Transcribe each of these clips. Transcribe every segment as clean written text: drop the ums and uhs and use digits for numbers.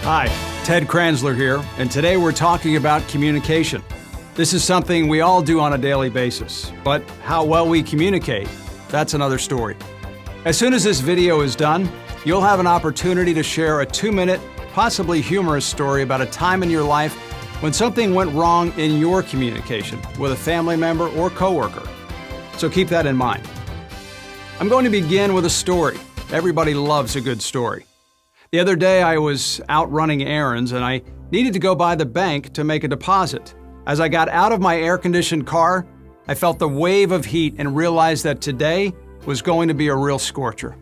Hi, Ted Cransler here, and today we're talking about communication. This is something we all do on a daily basis, but how well we communicate, that's another story. As soon as this video is done, you'll have an opportunity to share a 2-minute, possibly humorous story about a time in your life when something went wrong in your communication with a family member or coworker. So keep that in mind. I'm going to begin with a story. Everybody loves a good story. The other day I was out running errands and I needed to go by the bank to make a deposit. As I got out of my air-conditioned car, I felt the wave of heat and realized that today was going to be a real scorcher.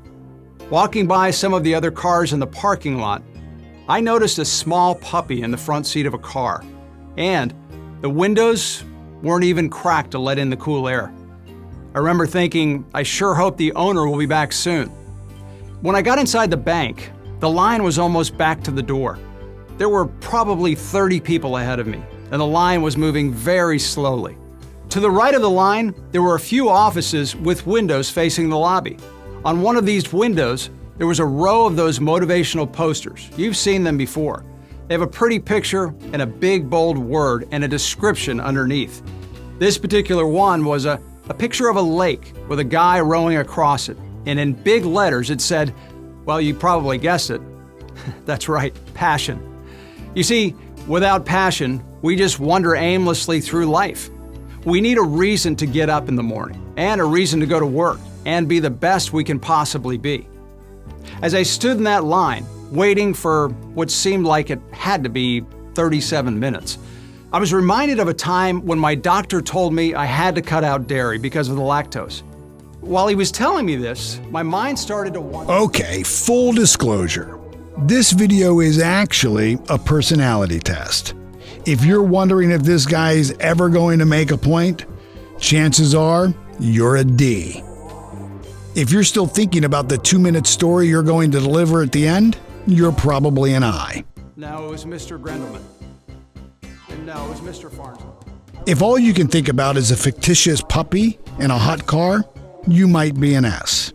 Walking by some of the other cars in the parking lot, I noticed a small puppy in the front seat of a car, and the windows weren't even cracked to let in the cool air. I remember thinking, I sure hope the owner will be back soon. When I got inside the bank, the line was almost back to the door. There were probably 30 people ahead of me, and the line was moving very slowly. To the right of the line, there were a few offices with windows facing the lobby. On one of these windows, there was a row of those motivational posters. You've seen them before. They have a pretty picture and a big bold word and a description underneath. This particular one was a picture of a lake with a guy rowing across it, and in big letters it said, well, you probably guessed it. That's right, passion. You see, without passion, we just wander aimlessly through life. We need a reason to get up in the morning and a reason to go to work and be the best we can possibly be. As I stood in that line, waiting for what seemed like it had to be 37 minutes, I was reminded of a time when my doctor told me I had to cut out dairy because of the lactose. While he was telling me this, my mind started to wonder. Okay, full disclosure. This video is actually a personality test. If you're wondering if this guy is ever going to make a point, chances are you're a D. If you're still thinking about the 2-minute story you're going to deliver at the end, you're probably an I. No, it was Mr. Grendelman. And no, it was Mr. Farnsworth. If all you can think about is a fictitious puppy and a hot car, you might be an S.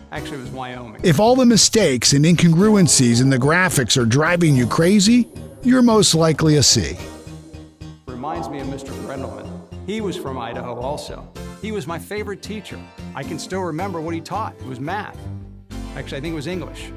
Actually, it was Wyoming. If all the mistakes and incongruencies in the graphics are driving you crazy, you're most likely a C. Reminds me of Mr. Grendelman. He was from Idaho also. He was my favorite teacher. I can still remember what he taught. It was math. Actually, I think it was English.